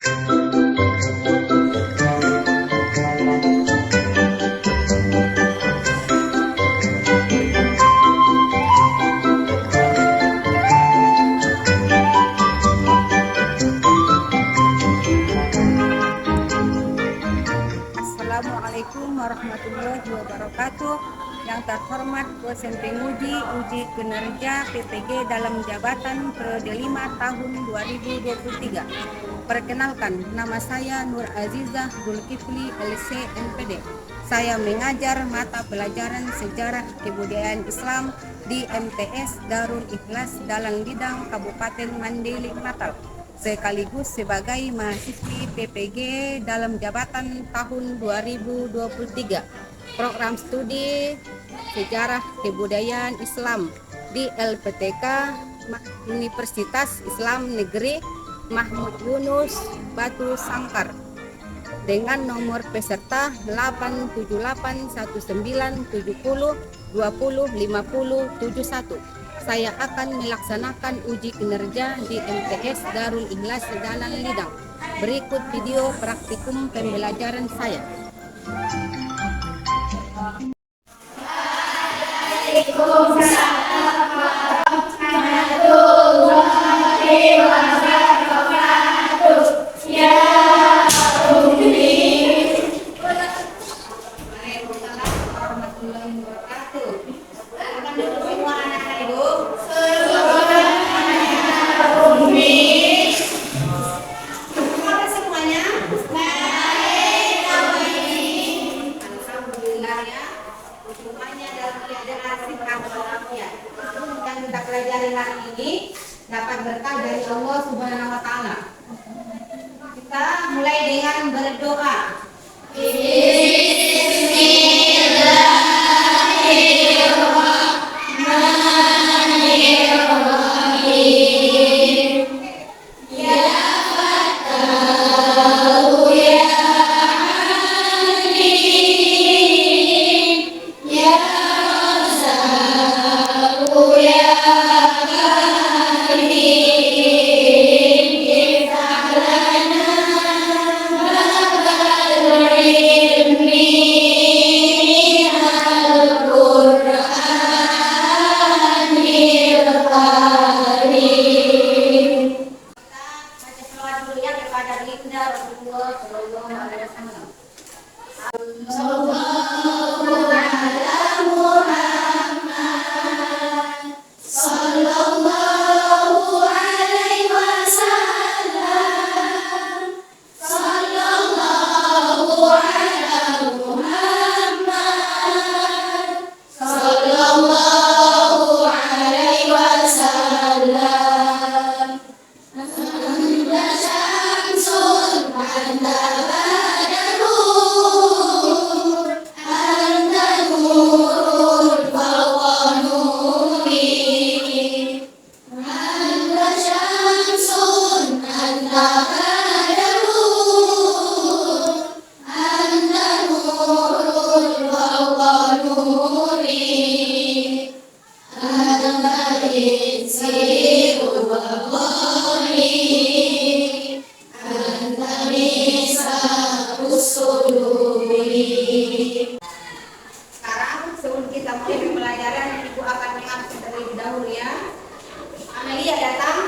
Assalamualaikum warahmatullahi wabarakatuh. Yang terhormat dosen penguji uji kinerja PPG dalam jabatan periode 5 tahun 2023. Perkenalkan, nama saya Nur Azizah Zulkifli LC MPD. Saya mengajar mata pelajaran sejarah kebudayaan Islam di MTS Darul Ikhlas Dalang Lidang Kabupaten Mandailing Natal, sekaligus sebagai mahasiswi PPG dalam jabatan tahun 2023 program studi sejarah kebudayaan Islam di LPTK Universitas Islam Negeri Mahmud Yunus Batu Sangkar dengan nomor peserta 8781970205071. Saya akan melaksanakan uji kinerja di MTS Darul Ikhlas Dalang Lidang. Berikut video praktikum pembelajaran saya. Yang kita pelajari hari ini dapat berkah dari Allah Subhanahu wa Ta'ala. Kita mulai dengan berdoa. Sekarang sebelum kita mulai pembelajaran, Ibu akan mengabsen terlebih dahulu ya. Amelia datang.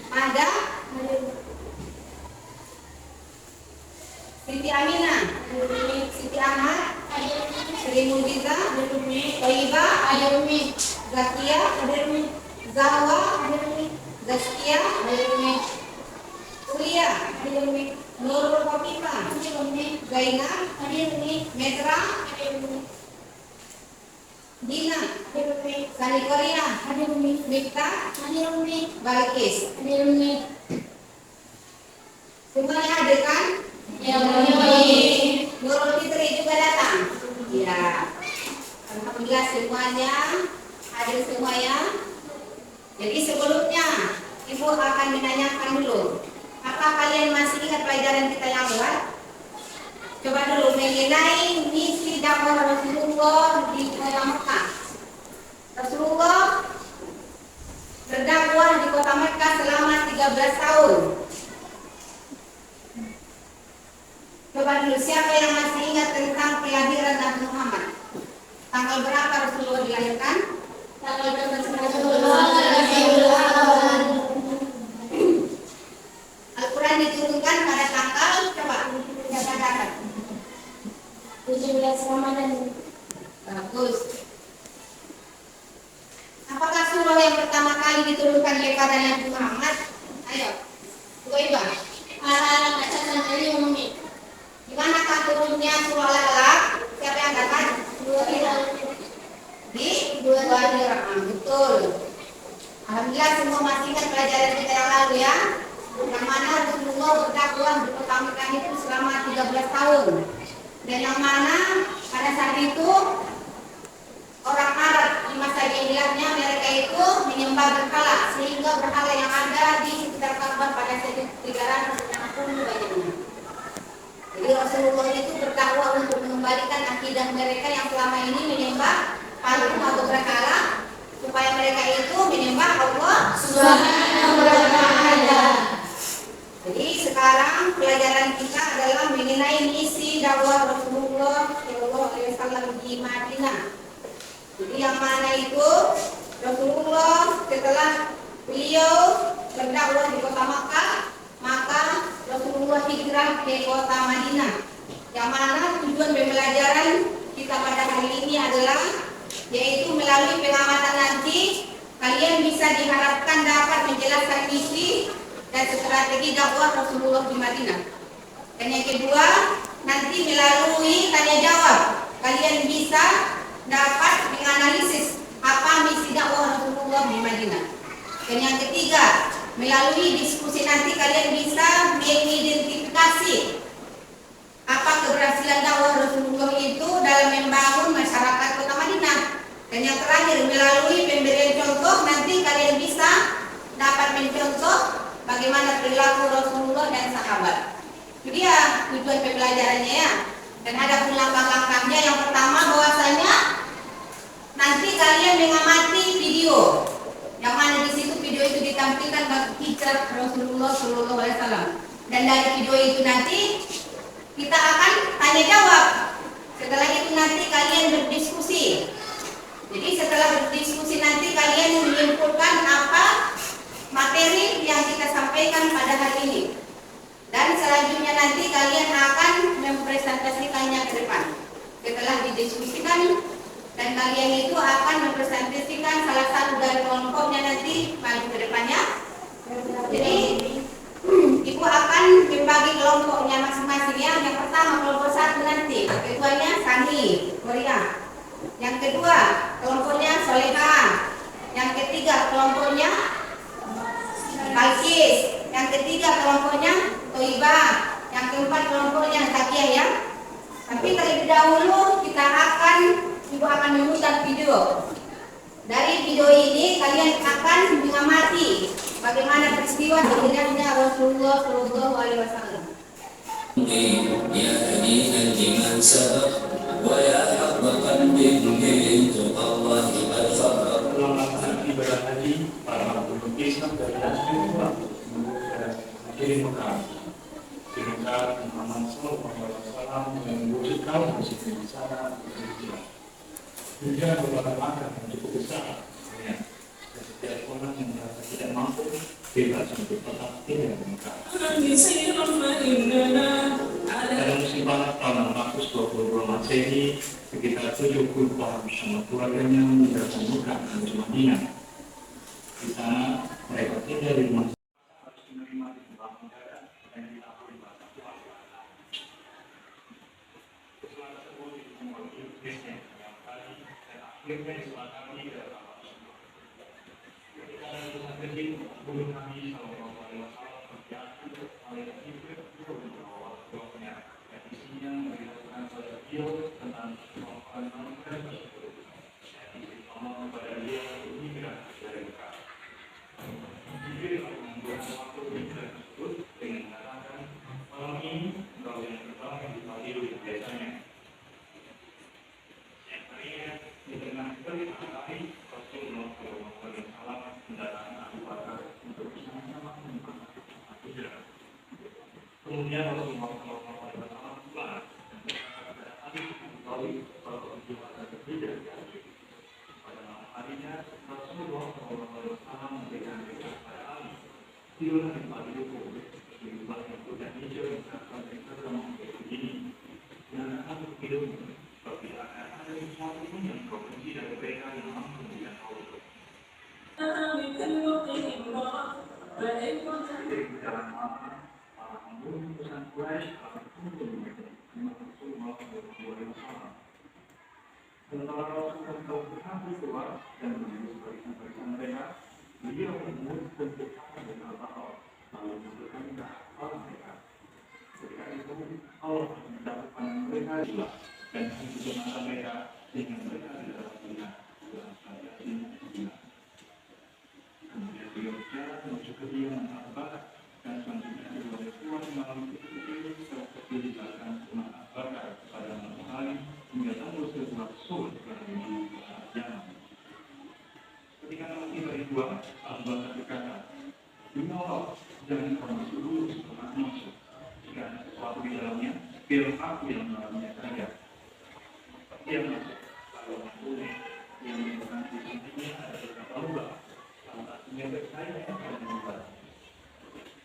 Mada. Siti Amina. Siti Ahmad. Sri Mujiza. Toiba. Zakia. Zahwa. Zaskia. Ulia. Nurul Kopipa. Zainab. Metra. Dina. Sani Korea. Miftah. Balkis. Semuanya hadir kan? Nurul Fitri juga datang. Ya. Alhamdulillah semuanya hadir semua ya. Jadi sebelumnya Ibu akan menanyakan dulu, apa kalian masih ingat pelajaran kita yang lewat? Coba dulu mengenai misi dakwah Rasulullah di kota Mekah. Rasulullah berdakwah di kota Mekah selama 13 tahun. Coba dulu, siapa yang masih ingat tentang kelahiran Nabi Muhammad? Tanggal berapa Rasulullah dilahirkan? Tanggal berapa Rasulullah dilahirkan? Al-Quran diturunkan pada tanggal, coba siapa dapat? 17 Ramadan. Bagus. Apakah surah yang pertama kali diturunkan kepada Nabi Muhammad? Ayo, coba. Al-Alaq dan Al-Umi. Di manakah turunnya surah Al-Alaq? Siapa yang dapat? Di dua rakaat. Betul. Alhamdulillah semua masih ingat pelajaran kita yang lalu ya. Yang mana Rasulullah berdakwah di kota Mekah itu selama 13 tahun. Dan yang mana pada saat itu orang Arab di masa jahiliyahnya mereka itu menyembah berhala, sehingga berhala yang ada di sekitar Ka'bah pada saat itu 360 banyaknya. Jadi Rasulullah itu berdakwah untuk mengembalikan akidah mereka yang selama ini menyembah patung atau berhala, supaya mereka itu menyembah Allah Subhanahu wa Ta'ala. Jadi sekarang pelajaran kita adalah mengenai misi dakwah Rasulullah SAW di Madinah. Jadi yang mana itu Rasulullah setelah beliau berdakwah di kota Makkah, maka Rasulullah hijrah ke kota Madinah. Yang mana tujuan pembelajaran kita pada hari ini adalah yaitu melalui pengamatan nanti kalian bisa diharapkan dapat menjelaskan misi dan strategi dakwah Rasulullah di Madinah. Dan yang kedua, nanti melalui tanya jawab kalian bisa dapat menganalisis apa misi dakwah Rasulullah di Madinah. Dan yang ketiga, melalui diskusi nanti kalian bisa mengidentifikasi apa keberhasilan dakwah Rasulullah itu dalam membangun masyarakat kota Madinah. Dan yang terakhir, melalui pemberian contoh nanti kalian bisa dapat mencontoh bagaimana perilaku Rasulullah dan sahabat. Itu dia tujuan pembelajarannya ya. Dan ada pun langkah-langkahnya. Yang pertama bahwasanya nanti kalian mengamati video, yang mana di situ video itu ditampilkan bagi hijrah Rasulullah SAW. Dan dari video itu nanti kita akan tanya jawab. Setelah itu nanti kalian berdiskusi. Jadi setelah berdiskusi nanti kalian menyimpulkan apa materi yang kita sampaikan pada hari ini. Dan selanjutnya nanti kalian akan mempresentasikannya ke depan. Setelah didiskusikan dan kalian itu akan mempresentasikan salah satu dari kelompoknya nanti maju ke depannya. Jadi ibu akan membagi kelompoknya masing-masing ya. Yang pertama kelompok satu nanti ketuanya Sani Korea. Yang kedua kelompoknya Soleha. Yang ketiga kelompoknya Balkis. Yang ketiga kelompoknya Toibah. Yang keempat kelompoknya Zakia ya. Tapi terlebih dahulu kita ibu akan memutar video. Dari video ini kalian akan mengamati bagaimana peristiwa hijrahnya Rasulullah SAW. يا هنيئا لمن سبق ويا حظ قلب به تقى الله الفقر. Ibadah haji para pelukis dari Rasulullah di Mekah. Di Mekah Muhammad SAW mewujudkan muslim di sana. Juga beberapa makan yang cukup besar. Setiap orang yang merasa tidak mampu bebas untuk tetap tinggal di Mekah. Dalam musibah tahun 422 Masehi, sekitar 70 orang bersama keluarganya meninggalkan Mekah menuju Madinah. Di sana mereka tinggal di rumah harus menerima limbah negara dan diakui bahasa Tuhan. Setelah tersebut ditemui Krisnya yang kali dan akhirnya disepakati dalam ketika ada urusan kecil, guru Nabi SAW berjatuh oleh Jibril di bawah doanya dan isinya memberitahukan pada beliau tentang kemampuan manusia tersebut dan diberitahu kepada dia untuk hijrah dari Mekah. Jibril Kemudian Rasulullah SAW pulang pada hari mengetahui kalau dia ada berbeda. Pada malam harinya Rasulullah SAW memberikan berita pada Ali. Tidurlah di tempat duduk di rumah yang sudah hijau yang akan berkembang ini. Dan aku hidup seperti ada sesuatu pun yang kau benci dari mereka yang mampu memberikan kau. Jadi dalam para pembunuh pesan Quraisy akan kumpul di Rasulullah SAW. Setelah Rasulullah SAW keluar dan menuju barisan-barisan mereka, beliau menyebut bentuk dengan Al-Baqarah lalu memberikan kehafal mereka. Ketika itu Allah mendapatkan mereka jelas dan menghubungkan mereka dengan mereka di dalam dunia dalam Yasin 9. Kemudian beliau berjalan menuju ke diaman Al-Baqarah dan selanjutnya kedua puan malam itu seperti di belakang rumah Al-Baqarah pada malam hari hingga tembus ke sebuah sur yang menuju ke arah Yaman. Ketika malam tiba di dua, Al-Baqarah berkata, "Demi Allah, jangan kau masuk dulu sebelum aku masuk. Jika ada sesuatu di dalamnya, biar aku yang melalaminya saja." Dia masuk, lalu memulai yang menyebabkan di sampingnya ada beberapa lubang. Salah satunya berkaya dan membuat.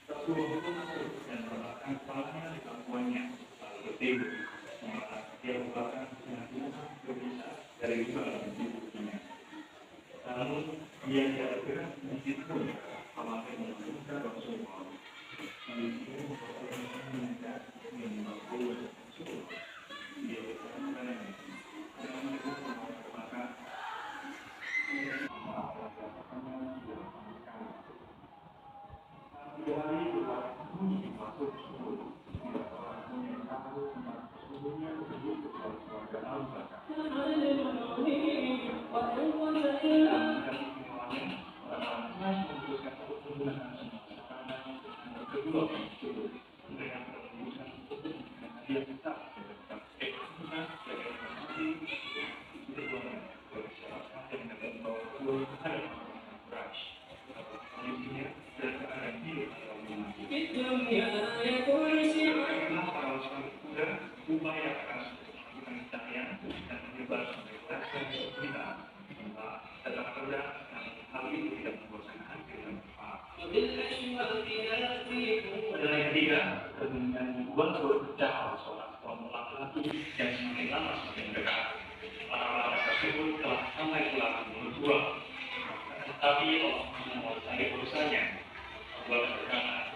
Rasulullah itu masuk dan meletakkan kepalanya di pangkuannya, lalu bertidur. Dia merupakan dengan Tuhan berbisa dari dua pintu tubuhnya. Namun dia tidak bergerak sedikit pun, apalagi menunjukkan Rasulullah. Lalu dia menunjukkan yang membawa Rasulullah. Dia berkata, "Jangan menunjukkan maka tiga hari berlalu masuk subuh. Tidak orang pun yang tahu tentang subuhnya tersebut kecuali keluarga Al-Baqarah. Dan semuanya orang-orang memutuskan untuk menggunakan semua makanan kedua subuh dengan perusahaan tersebut dengan dia tetap mendapatkan eksklusivitas dari informasi keduanya bersyaratkan dengan membawa dua terhadap orang-orang Quraisy. Kondisinya dan keadaan hidup dalam dunia. Karena para usaha kuda upaya akan melakukan cahaya dan menyebar sampai kelas dan kita tetap rendah dan hal itu tidak membuatkan hati dan kepala. Dan yang ketiga, dengan membuat berpecah seorang laki-laki yang semakin lama semakin dekat. Orang-orang tersebut telah sampai pulang berdua. Tetapi Allah menguasai urusannya. Allah berkata,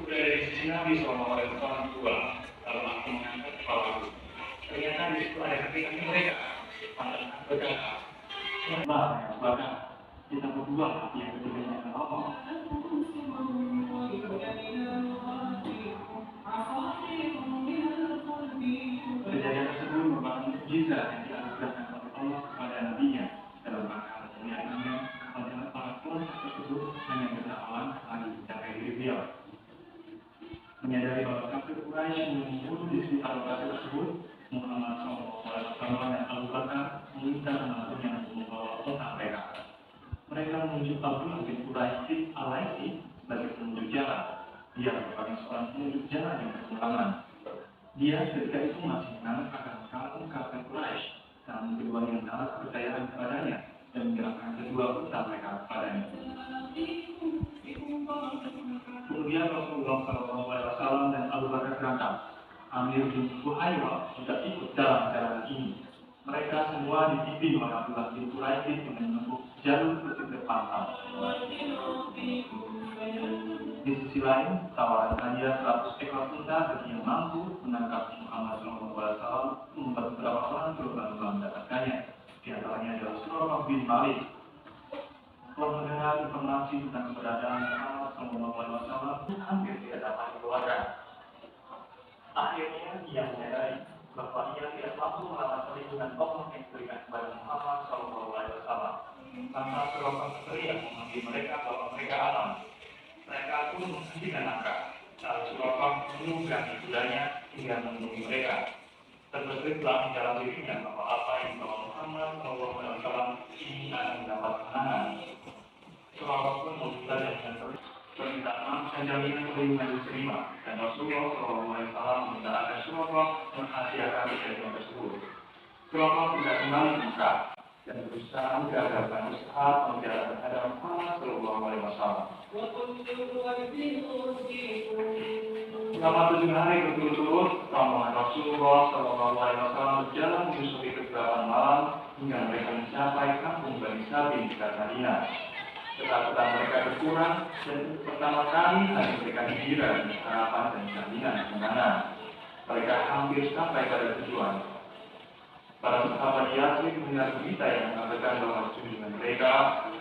"Sudah dari sisi Nabi SAW dua, lalu aku mengangkat kepalaku. Ternyata di situ ada kaki mereka. Pantas berkata, Allah yang bahkan kita berdua yang ketiganya akan ngomong." Kejadian tersebut merupakan mukjizat yang dianugerahkan oleh Allah kepada Nabi-Nya dalam rangka kemuliaannya. Padahal para kelompok tersebut hanya berhalangan lagi mencapai diri beliau. Menyadari bahwa kafir Quraisy membunuh di sekitar lokasi tersebut, Muhammad SAW dan Abu Bakar meminta teman-temannya untuk membawa kota mereka. Mereka menunjuk Abdullah bin Quraisy al-Laisi sebagai penunjuk jalan. Dia merupakan seorang penunjuk jalan yang berpengalaman. Dia ketika itu masih menganut akan kaum kafir Quraisy, namun keduanya menaruh kepercayaan kepadanya dan menyerahkan kedua kota mereka kepadanya. Kemudian Rasulullah SAW dan Abu Bakar berangkat. Amir bin Fuhairah juga ikut dalam jalan ini. Mereka semua dipimpin oleh Abdullah bin Quraisy dengan menempuh jalur pesisir pantai. Di sisi lain, tawaran hadiah 100 ekor unta bagi yang mampu menangkap Muhammad SAW membuat beberapa orang berlomba-lomba mendapatkannya. Di antaranya adalah Surah bin Malik. Setelah mendengar informasi tentang keberadaan Muhammad SAW, hampir tidak dapat dikeluarkan. Akhirnya ia menyadari bahwa ia tidak mampu melawan perlindungan Allah yang diberikan kepada Muhammad SAW. Tanpa seorang teriak memanggil mereka bahwa mereka aman. Mereka pun menghentikan langkah. Lalu Surah menunggangi kudanya hingga menunggu mereka. Terbersihlah di dalam dirinya bahwa apa yang dibawa Muhammad SAW ini akan mendapat kemenangan. Surah pun membuka dengan terus permintaan maaf dan jaminan perlindungan diterima, dan Rasulullah SAW meminta agar Surah menghasiakan kejadian tersebut. Surah tidak kembali buka dan berusaha menggagalkan usaha pembicaraan terhadap Muhammad SAW. Selama 7 hari berturut-turut, rombongan Rasulullah SAW berjalan menyusuri kegelapan malam hingga mereka mencapai kampung Bani Sabi di dekat Madinah. Ketakutan mereka berkurang dan pertama kali hati mereka digirah dengan harapan dan jaminan kemenangan. Mereka hampir sampai pada tujuan. Para sahabat Yasin mendengar berita yang mengatakan bahwa junjungan mereka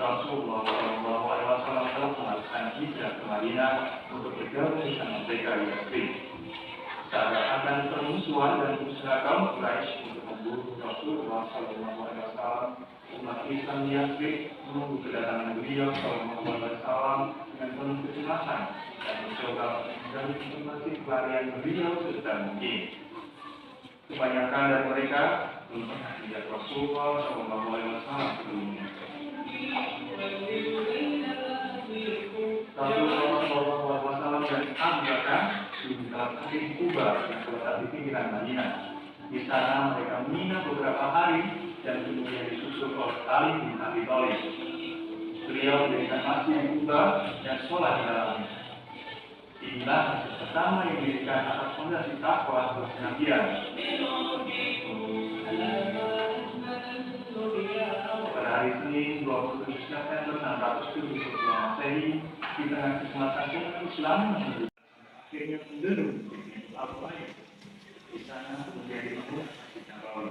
Rasulullah SAW telah melakukan hijrah ke Madinah untuk bergabung bersama mereka di Yasin. Seakan-akan permusuhan dan usaha kaum Quraisy untuk membunuh Rasulullah SAW, umat Islam di Yasin menunggu kedatangan beliau SAW dengan penuh kecemasan dan mencoba mencari informasi pelarian beliau sedang mungkin. Kebanyakan dari mereka belum pernah melihat Rasulullah SAW sebelumnya. Rasulullah SAW dan Abu Bakar di dalam hati Kuba yang terletak di pinggiran Madinah. Di sana mereka menginap beberapa hari dan kemudian disusul oleh Ali bin Abi Thalib. Beliau mendirikan masjid di Kuba dan sholat di dalamnya. Inilah masjid pertama yang didirikan atas fondasi takwa dan kenabian. Pada hari Senin 27 September 672 Masehi, di tengah kecemasan umat Islam akhirnya menderu apa di sana menjadi rumah Nabawi.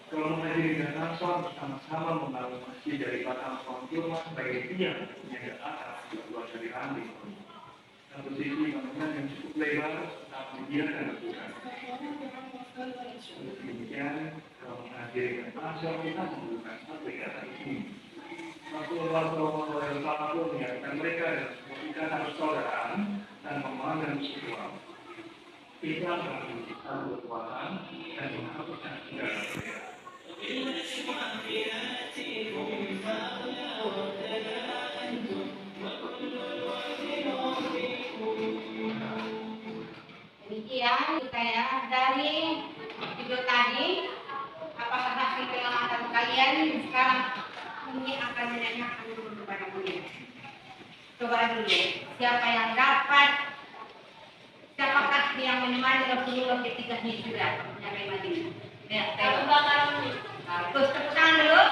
Kaum Muhajirin dan Ansor bersama-sama membangun masjid dari batang pohon kurma sebagai tiang menjaga atap keluar dari ranting. Satu sisi bangunan yang cukup lebar, tapi dibiarkan terbuka. Demikian, kaum Muhajirin dan Ansor kita membuka sampai kata ini. Rasulullah SAW mengingatkan mereka dan memberikan persaudaraan dan memandang persekutuan. Islam memiliki satu kekuatan dan menghapuskan segala perbedaan. Demikian saya dari video tadi. Apakah hasil pengamatan kalian sekarang ini akan menanyakan dulu kepada kalian? Coba dulu, siapa yang dapat? Siapakah yang menemani Rasulullah ketika hijrah sampai Madinah? Ya, Abu Bakar. Terus tepuk tangan dulu.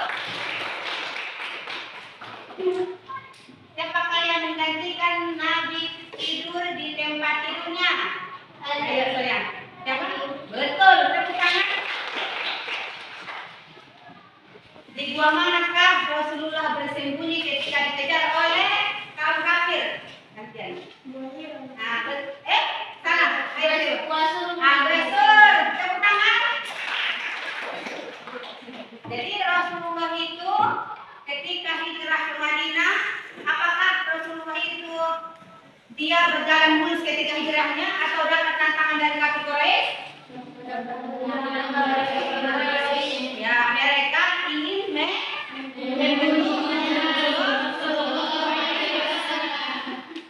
Siapakah yang menggantikan Nabi tidur di tempat tidurnya? Ayo, sayang. Siapa? Betul, tepuk tangan. Di gua manakah Rasulullah bersembunyi ketika dikejar oleh kaum kafir? Gantian. Nah, salah. Ayo, Agresor. Tepuk tangan. Jadi Rasulullah itu ketika hijrah ke Madinah, apakah Rasulullah itu dia berjalan mulus ketika hijrahnya atau dapat tantangan dari kafir Quraisy? Ya, mereka ingin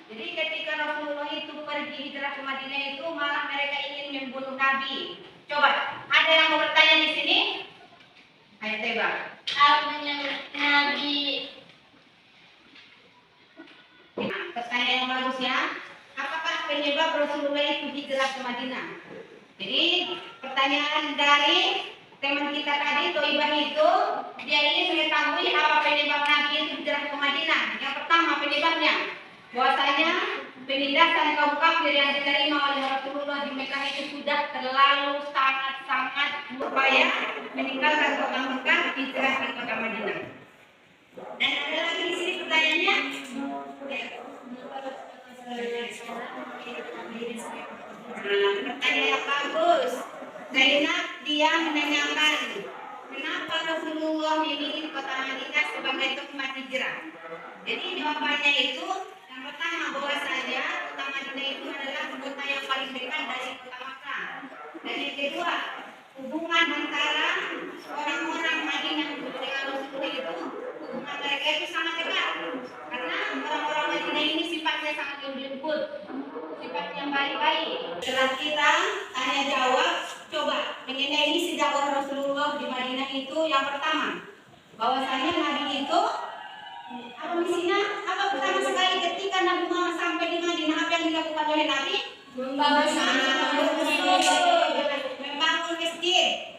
Jadi ketika Rasulullah itu pergi hijrah ke Madinah itu malah mereka ingin membunuh Nabi. Coba, ada yang mau bertanya di sini? Ayo tebak. Nabi. Pertanyaan yang bagus ya. Apakah penyebab Rasulullah itu hijrah ke Madinah? Jadi pertanyaan dari teman kita tadi, Toibah itu, dia ingin mengetahui apa penyebab Nabi itu hijrah ke Madinah. Yang pertama penyebabnya, bahwasanya penindasan kaum kafir yang diterima oleh Rasulullah di Mekah itu sudah terlalu sangat berupaya meninggalkan kota Mekah, hijrah ke kota Madinah. Dan ada lagi di sini pertanyaannya. Pertanyaan yang bagus. Zainab dia menanyakan, kenapa Rasulullah memilih kota Madinah sebagai tempat hijrah? Jadi jawabannya itu yang pertama bahwasanya kota Madinah itu adalah kota yang paling dekat dari kota Makkah. Dan yang kedua, hubungan antara orang-orang Madinah dengan Rasulullah itu hubungan mereka itu sangat dekat. Karena orang-orang Madinah ini tersebut. Sifat yang baik-baik. Setelah kita tanya jawab, coba mengenai misi dakwah Rasulullah di Madinah itu yang pertama, bahwasanya Nabi itu apa misinya? Apa pertama sekali ketika Nabi Muhammad sampai di Madinah, apa yang dilakukan oleh Nabi? Membangun masjid.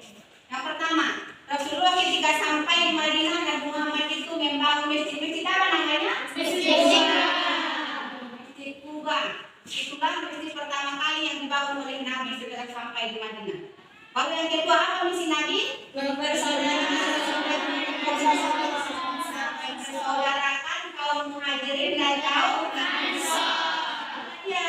Yang pertama, Rasulullah ketika sampai di Madinah, Nabi Muhammad itu membangun masjid. Masjid apa namanya? Masjid Kuba. Itulah masjid pertama kali yang dibangun oleh Nabi setelah sampai di Madinah. Lalu yang kedua, apa misi Nabi? Mempersaudarakan kaum muhajirin dan kaum ansor. Ya,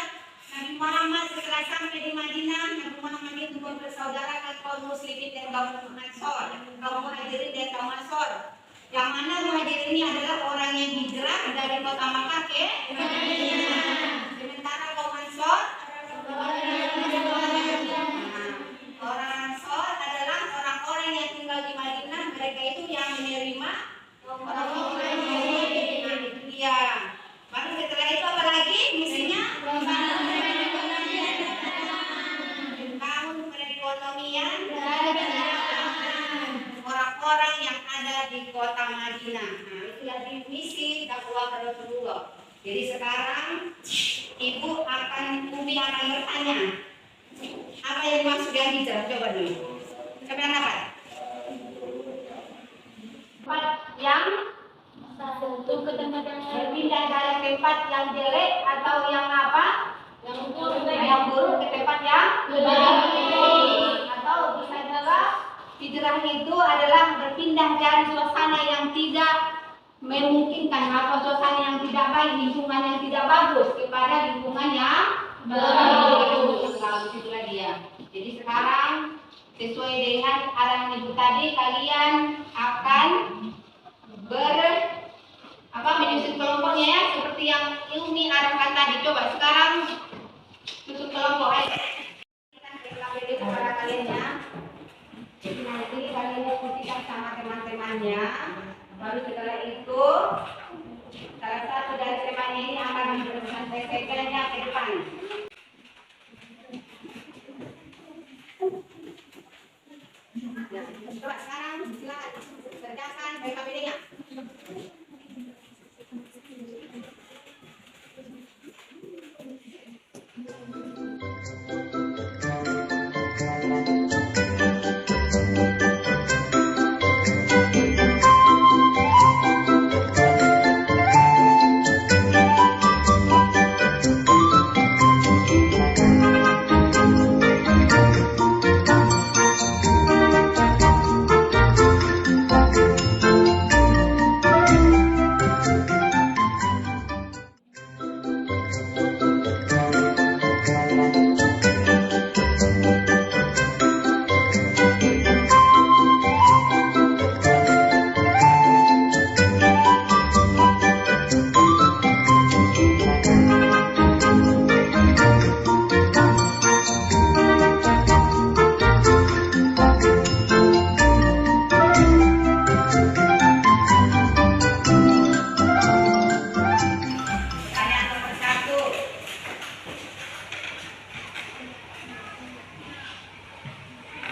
Nabi Muhammad setelah sampai di Madinah, Nabi Muhammad itu mempersaudarakan kaum muslimin dan kaum ansor, kaum muhajirin dan kaum ansor. Yang mana muhajirin ini adalah orang yang hijrah dari kota Makkah ke Madinah. Sementara kaum ansor, orang ansor adalah orang-orang yang tinggal di Madinah. Mereka itu yang menerima orang-orang itu dia. Baru setelah itu apa lagi misinya? Membangun perekonomian orang-orang yang ada di kota Madinah. Nah, itulah misi dakwah Rasulullah. Jadi sekarang Umi akan bertanya, apa yang dimaksud dengan hijrah? Coba dulu. Siapa yang dapat? Tempat yang berpindah dari tempat yang jelek atau yang apa? Yang buruk ke tempat yang lebih baik. Atau bisa juga hijrah itu adalah berpindah dari suasana yang tidak memungkinkan atau suasana yang tidak baik, lingkungan yang tidak bagus kepada lingkungan yang bagus. Itulah dia. Jadi sekarang sesuai dengan arahan ibu tadi, kalian akan menyusun kelompoknya ya, seperti yang Umi arahkan tadi. Coba sekarang susun kelompok. Ayo. Kita beri kepada kalian ya. Jadi nanti kalian diskusikan sama teman-temannya. Baru setelah itu salah satu dari temannya ini akan menyampaikannya ke depan. Ya, coba sekarang silakan kerjakan BKPD-nya.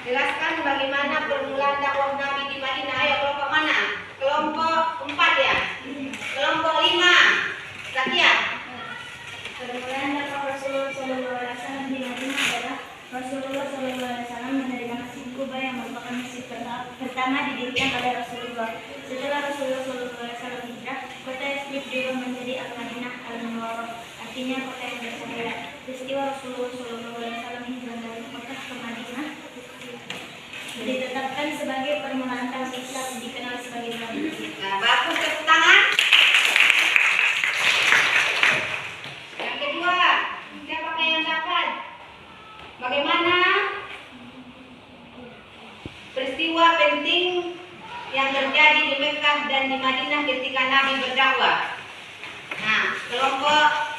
Jelaskan bagaimana permulaan dakwah Nabi di Madinah. Ayo, kelompok mana? Kelompok 4 ya? Kelompok 5. Satya. Permulaan dakwah Rasulullah SAW di Madinah adalah Rasulullah SAW menerima Masjid Kuba yang merupakan masjid pertama didirikan oleh Rasulullah. Setelah Rasulullah SAW hijrah, kota Yathrib juga menjadi Al-Madinah Al-Munawwarah, artinya kota yang bersaudara. Peristiwa Rasulullah SAW hijrah dari Mekah ke Madinah ditetapkan sebagai permulaan dakwah Islam, dikenal sebagai Nabi. Nah, bagus, tepuk tangan. Yang kedua, siapa yang dapat? Bagaimana peristiwa penting yang terjadi di Mekah dan di Madinah ketika Nabi berdakwah? Nah, kelompok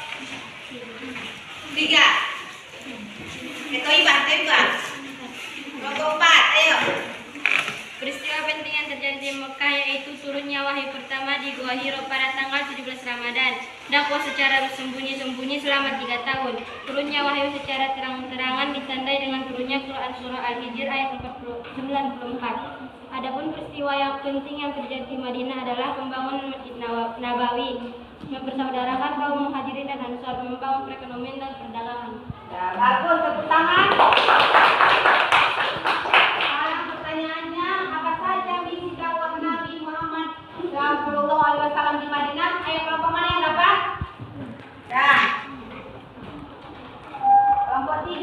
3. Tebak. Kelompok 4, ayo. Peristiwa penting yang terjadi di Mekah yaitu turunnya wahyu pertama di Gua Hiro pada tanggal 17 Ramadan. dakwah secara sembunyi-sembunyi selama 3 tahun. Turunnya wahyu secara terang-terangan ditandai dengan turunnya Quran surah Al-Hijr ayat 94. Adapun peristiwa yang penting yang terjadi di Madinah adalah pembangunan Masjid Nabawi, mempersaudarakan kaum Muhajirin dan Ansor, membangun perekonomian dan perdagangan. Ya, bagus, tepuk tangan. Sekarang pertanyaannya, apa saja misi dakwah Nabi Muhammad Sallallahu Alaihi Wasallam di Madinah? Ayo kelompok mana yang dapat? Ya. Kelompok 3.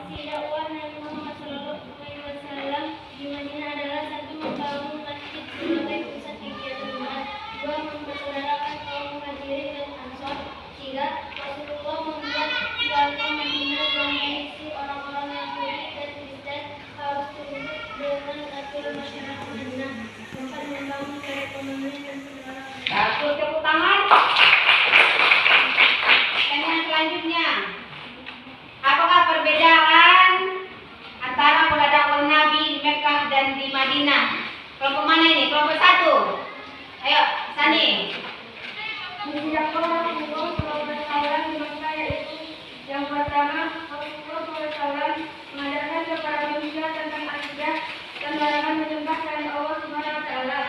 Misi dakwah Nabi Muhammad SAW di Madinah adalah 1. Membangun masjid sebagai pusat kegiatan umat. 2. Mempersaudarakan kaum Muhajirin dan Ansor. 3. Rasulullah membuat dakwah Madinah yang mengisi orang-orang Yahudi dan Kristen harus tunduk dengan aturan masyarakat Madinah. 4. Membangun perekonomian dan perdagangan. Bagus, tepuk tangan. Pertanyaan selanjutnya. Apakah perbedaan antara pola dakwah Nabi di Mekah dan di Madinah? Kelompok mana ini? Kelompok 1. Ayo, Sani. Misi dakwah Rasulullah SAW di Mekah yaitu yang pertama, Rasulullah SAW mengajarkan kepada manusia tentang akidah dan larangan menyembah selain Allah Subhanahu wa Ta'ala.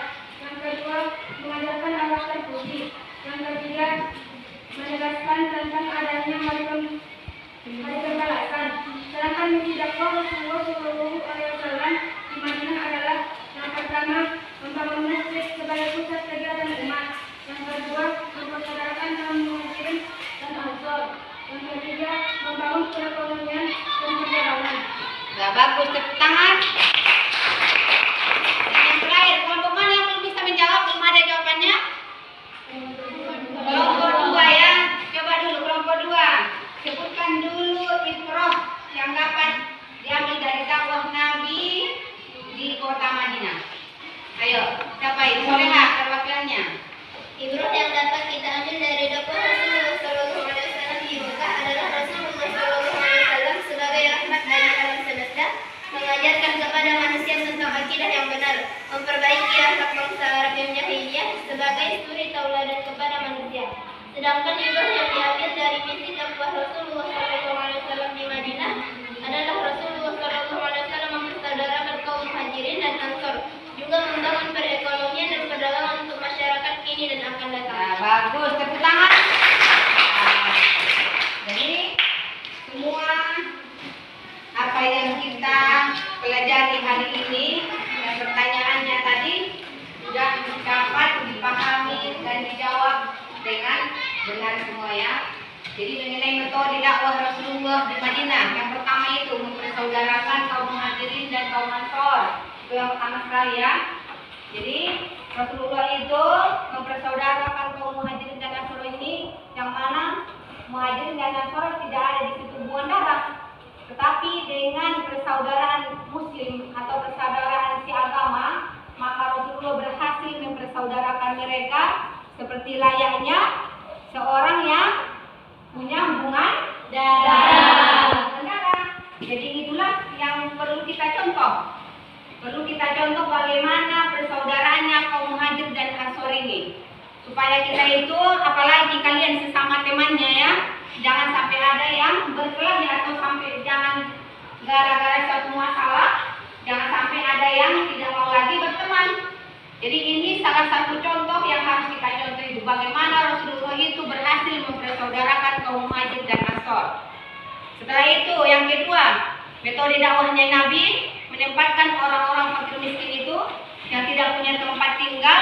Yang kedua, mengajarkan akhlak terpuji. Yang ketiga, menegaskan tentang adanya hari pembalasan. Sedangkan misi dakwah Rasulullah SAW di Madinah adalah yang pertama, membangun masjid sebagai pusat kegiatan umat. Yang kedua, mempersaudarakan kaum Muhajirin dan Ansor. Yang ketiga, membangun perekonomian dan perdagangan. Ya, bagus, tepuk tangan. Dan yang terakhir, kelompok mana yang belum bisa menjawab? Belum ada jawabannya? Kelompok 2 ya. Coba dulu kelompok 2. Sebutkan dulu ibrah yang dapat diambil dari dakwah Nabi di kota Madinah. Ayo, siapa ini? Soleha perwakilannya. Ibrah yang dapat kita ambil dari dakwah Rasulullah SAW di Mekah adalah Rasulullah SAW sebagai rahmat dari alam semesta mengajarkan kepada manusia tentang akidah yang benar, memperbaiki akhlak bangsa Arab yang jahiliyah sebagai suri tauladan kepada manusia. Sedangkan ibrah yang diambil dari misi dakwah Rasulullah SAW di Madinah adalah Rasulullah SAW mempersaudarakan kaum Muhajirin dan Ansor, juga membangun perekonomian dan perdagangan untuk masyarakat kini dan akan datang. Nah, bagus, tepuk tangan. Nah, jadi semua apa yang kita pelajari hari ini dan pertanyaannya tadi sudah dapat dipahami dan dijawab dengan benar semua ya. Jadi mengenai metode dakwah Rasulullah di Madinah, yang pertama itu mempersaudarakan kaum Muhajirin dan kaum Ansor. Itu yang pertama sekali ya. Jadi Rasulullah itu mempersaudarakan kaum Muhajirin dan Ansor ini, yang mana Muhajirin dan Ansor tidak ada di situ hubungan darah, tetapi dengan persaudaraan Muslim atau persaudaraan si agama, maka Rasulullah berhasil mempersaudarakan mereka seperti layaknya seorang yang punya hubungan darah. Jadi itulah yang perlu kita contoh. Perlu kita contoh bagaimana persaudaraannya kaum Muhajir dan Ansor ini. Supaya kita itu, apalagi kalian sesama temannya ya, jangan sampai ada yang berkelahi atau sampai jangan gara-gara satu masalah, jangan sampai ada yang tidak mau lagi berteman. Jadi ini salah satu contoh yang harus kita contoh itu, bagaimana Rasulullah itu berhasil mempersaudarakan kaum Muhajir dan Ansor. Setelah itu yang kedua, metode dakwahnya Nabi menempatkan orang-orang fakir miskin itu yang tidak punya tempat tinggal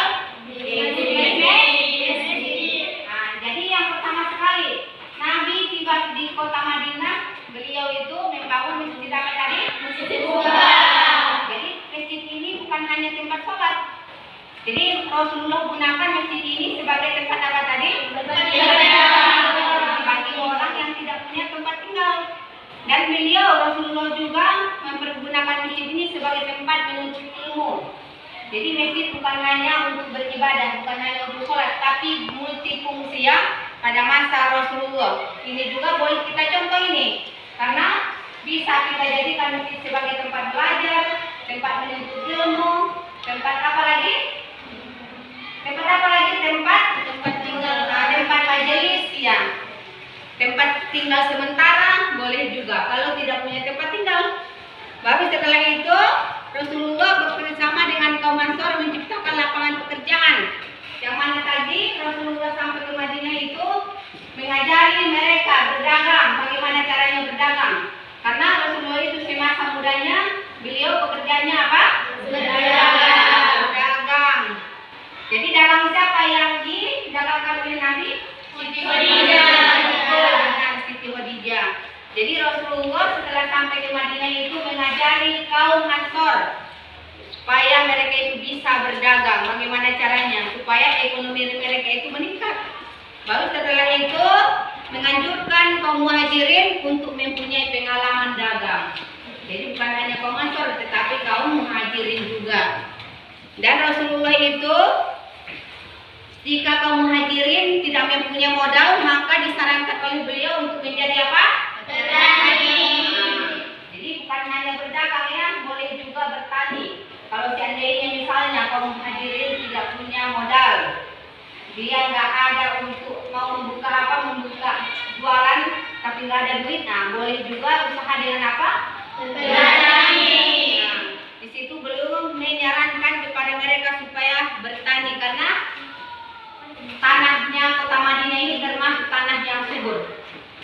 di Nah, jadi yang pertama sekali Nabi tiba di kota Madinah, beliau itu membangun masjid apa tadi? Masjid Quba. Jadi masjid ini bukan hanya tempat sholat. Jadi Rasulullah gunakan masjid ini sebagai tempat apa tadi? Bagi orang yang tidak punya tempat tinggal. Dan beliau Rasulullah juga mempergunakan masjid ini sebagai tempat menuntut ilmu. Jadi masjid bukan hanya untuk beribadah, bukan hanya untuk sholat, tapi multifungsi ya pada masa Rasulullah. Ini juga boleh kita contoh ini, karena bisa kita jadikan masjid sebagai tempat belajar, tempat menuntut ilmu, tempat apa lagi? Tempat apa lagi? Tempat tinggal, tempat ya. Tempat tinggal sementara boleh juga kalau tidak punya tempat tinggal. Baru setelah itu Rasulullah bersama dengan kaum Ansor menciptakan lapangan pekerjaan. Yang mana tadi Rasulullah sampai ke Madinah itu mengajari mereka berdagang, bagaimana caranya berdagang. Karena Rasulullah itu semasa mudanya beliau pekerjaannya apa? Berdagang. Jadi dagang siapa yang didagangkan oleh Nabi? Siti Khadijah. Jadi Rasulullah setelah sampai di Madinah itu mengajari kaum Ansor supaya mereka itu bisa berdagang. Bagaimana caranya? Supaya ekonomi mereka itu meningkat. Baru setelah itu menganjurkan kaum Muhajirin untuk mempunyai pengalaman dagang. Jadi bukan hanya kaum Ansor tetapi kaum Muhajirin juga. Dan Rasulullah itu jika kaum Muhajirin tidak mempunyai modal, maka disarankan oleh beliau untuk menjadi apa? Petani. Jadi bukan hanya berdagang ya, boleh juga bertani. Kalau seandainya misalnya kaum Muhajirin tidak punya modal, dia nggak ada untuk mau membuka jualan, tapi nggak ada duit, nah boleh juga usaha dengan apa? Bertani. Nah, di situ belum menyarankan kepada mereka supaya bertani karena tanahnya kota Madinah ini termasuk tanah yang subur.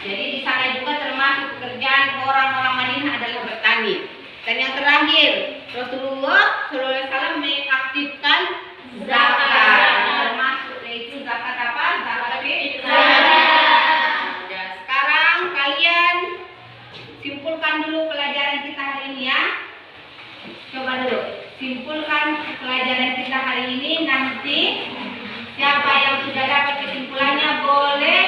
Jadi di sana juga termasuk pekerjaan orang-orang Madinah adalah bertani. Dan yang terakhir, Rasulullah SAW mengaktifkan zakat, termasuk yaitu zakat apa? Zakat fitrah. Ya, sekarang kalian simpulkan dulu pelajaran kita hari ini ya. Coba dulu simpulkan pelajaran kita hari ini. Nanti siapa yang sudah dapat kesimpulannya boleh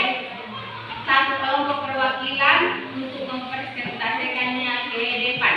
satu kelompok perwakilan untuk mempresentasikannya ke depan.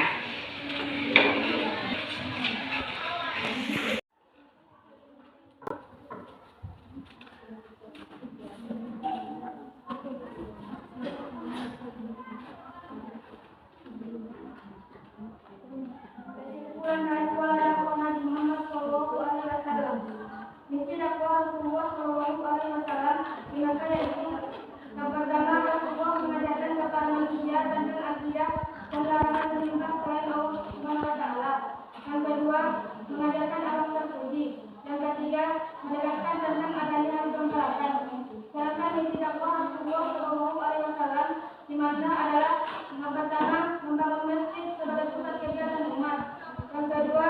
Yang kedua, mengajarkan alam terpuji. Yang ketiga, menegaskan tentang adanya hukum teladan. Sedangkan misi dakwah Rasulullah Shallallahu Alaihi Wasallam di mana adalah yang pertama membangun masjid sebagai pusat kegiatan umat. Yang kedua,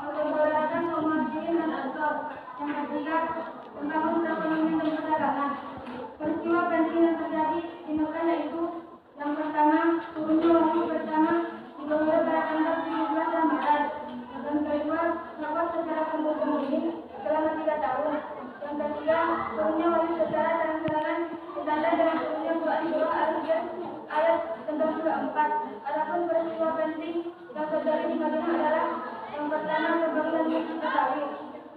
memperbolehkan kaum Muhajirin dan Ansor. Yang ketiga, membangun perekonomian dan perdagangan. Peristiwa penting yang terjadi di Mekah yaitu yang pertama, turunnya wahyu pertama di bawah tanggal 17 Ramadan. Yang kedua, dakwah secara komunitaris selama 3 tahun. Yang ketiga, turunnya wahyu secara terang-terangan ditandai dengan turunnya Quran surah Al-Hijr ayat 94. Adapun peristiwa penting yang terjadi di Madinah adalah yang pertama, pembangunan Masjid Nabawi.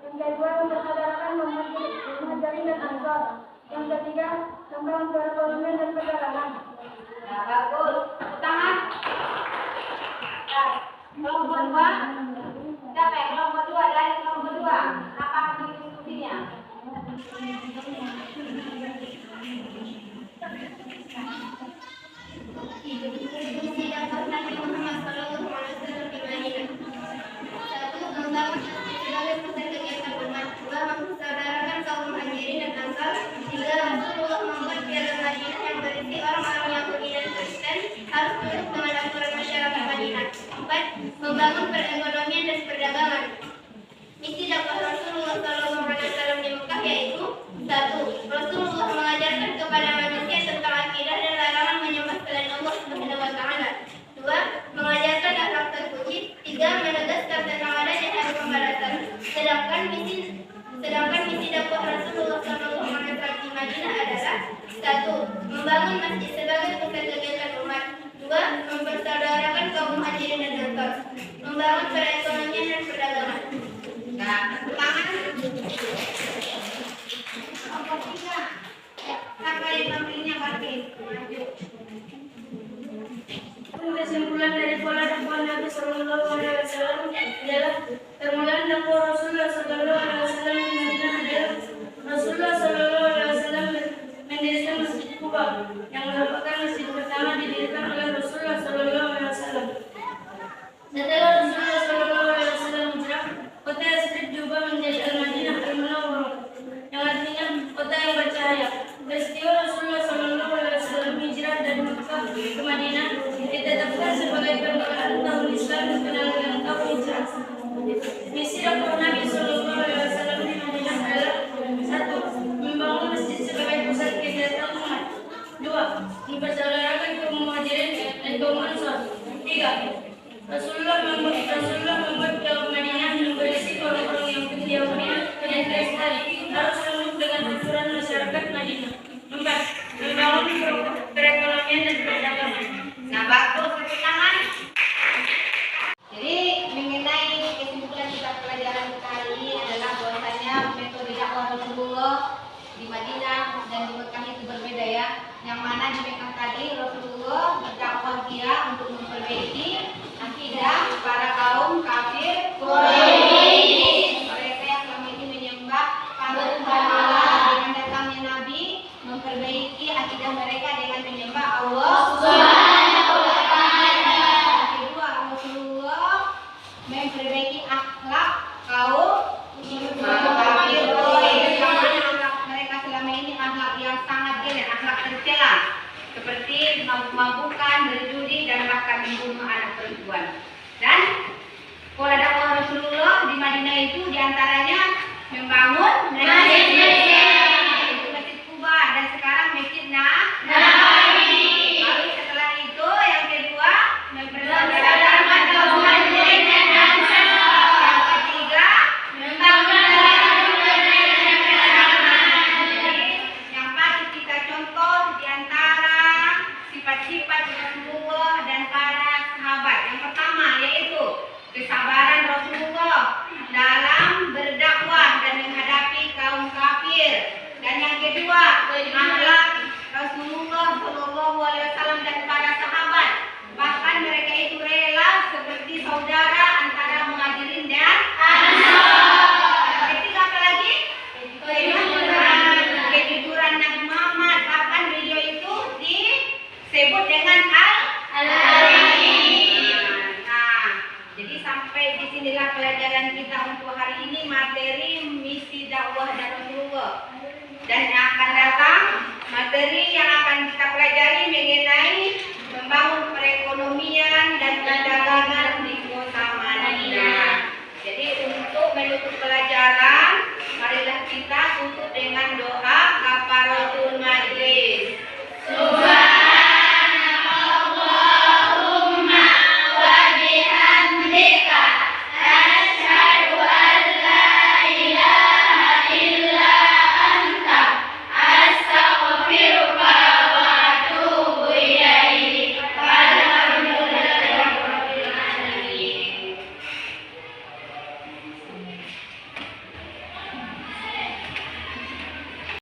Yang kedua, mempersaudarkan Muhajirin dan Ansor. Yang ketiga, membangun perekonomian dan perdagangan. Nah, bagus. Tangan. Nah, kelompok dua. Siapa ya? Kelompok dua dari kelompok dua. Apa hasil diskusinya? Diskusi dakwah Nabi Muhammad SAW di Madinah. 1. Membangun masjid sebagai pusat kegiatan umat. 2. Mempersaudarakan kaum Muhajirin dan Ansor. 3. Rasulullah membuat piagam Madinah yang berisi orang-orang Yahudi dan Kristen harus tunduk dengan aturan masyarakat Madinah. 4. Membangun perekonomian dan perdagangan. Misi dakwah Rasulullah SAW di Mekah yaitu 1. Rasulullah mengajarkan kepada manusia tentang akidah dan larangan menyembah selain Allah Subhanahu wa Ta'ala. 2. Mengajarkan akhlak terpuji. 3. Menegaskan tentang adanya hari pembalasan. Sedangkan misi dakwah Rasulullah SAW di Madinah adalah 1. Membangun masjid sebagai pusat kegiatan umat. 2. Mempersaudarakan kaum Muhajirin dan Ansor. Membangun perekonomian dan perdagangan. Nah, tangan. Kelompok tiga. Ya, siapa yang ngambilnya bangkit? Maju. Kesimpulan dari pola dakwah Nabi Sallallahu Alaihi Wasallam adalah permulaan dakwah Rasulullah Sallallahu Alaihi Wasallam di Madinah adalah Rasulullah Sallallahu Alaihi Wasallam mendirikan masjid ke Madinah ditetapkan sebagai permulaan tahun Islam dikenal dengan tahun Hijrah. Misi dakwah Nabi Sallallahu Alaihi Wasallam di Madinah adalah: 1. Membangun masjid sebagai pusat kegiatan umat. 2. Mempersaudarakan kaum Muhajirin dan kaum Ansar. 3. Rasulullah membuat kaum Madinah yang berisi orang-orang yang kediamannya dan lestari harus tunduk dengan aturan masyarakat Madinah. 4. Membangun perekonomian dan perdagangan. Nah, bagus tepuk tangan. Jadi mengenai kesimpulan kita pelajaran kali ini adalah bahwasanya metode dakwah Rasulullah di Madinah dan di Mekah itu berbeda ya. Yang mana di Mekah tadi Rasulullah berdakwah dia untuk memperbaiki akidah para kaum kafir Quraisy. Mereka yang selama ini menyembah patung berhala. Dengan datangnya Nabi memperbaiki akidah mereka dengan menyembah Allah Subhanahu wa Ta'ala. Kedua, Rasulullah memperbaiki akhlak kaum kafir Quraisy. Akhlak mereka selama ini akhlak yang sangat jelek, akhlak tercela, seperti mabuk-mabukan, berjudi, dan bahkan membunuh anak perempuan. Dan pola dakwah Rasulullah di Madinah itu diantaranya membangun masjid, itu Masjid Kuba, dan sekarang Masjid Nabawi. Lalu setelah itu yang kedua mempersaudarakan kaum Muhajirin dan Ansar. Yang ketiga membangun yang patut kita contoh diantara sifat-sifat Rasulullah dan para sahabat. Yang pertama yaitu kesabaran Rasulullah dalam berdakwah dan menghadapi kaum kafir. Dan yang kedua, akhlak Rasulullah Shallallahu Alaihi Wasallam dan para sahabat. Bahkan mereka itu rela seperti saudara antara Muhajirin dan Ansar. Yang ketiga apa lagi? Kejujuran Nabi Muhammad. Bahkan beliau itu disebut dengan Nah, jadi sampai di sinilah pelajaran kita untuk hari ini, materi misi dakwah dan Rasulullah. Dan yang akan datang, materi yang akan kita pelajari mengenai membangun perekonomian dan perdagangan di kota Madinah. Jadi untuk menutup pelajaran, marilah kita tutup dengan doa.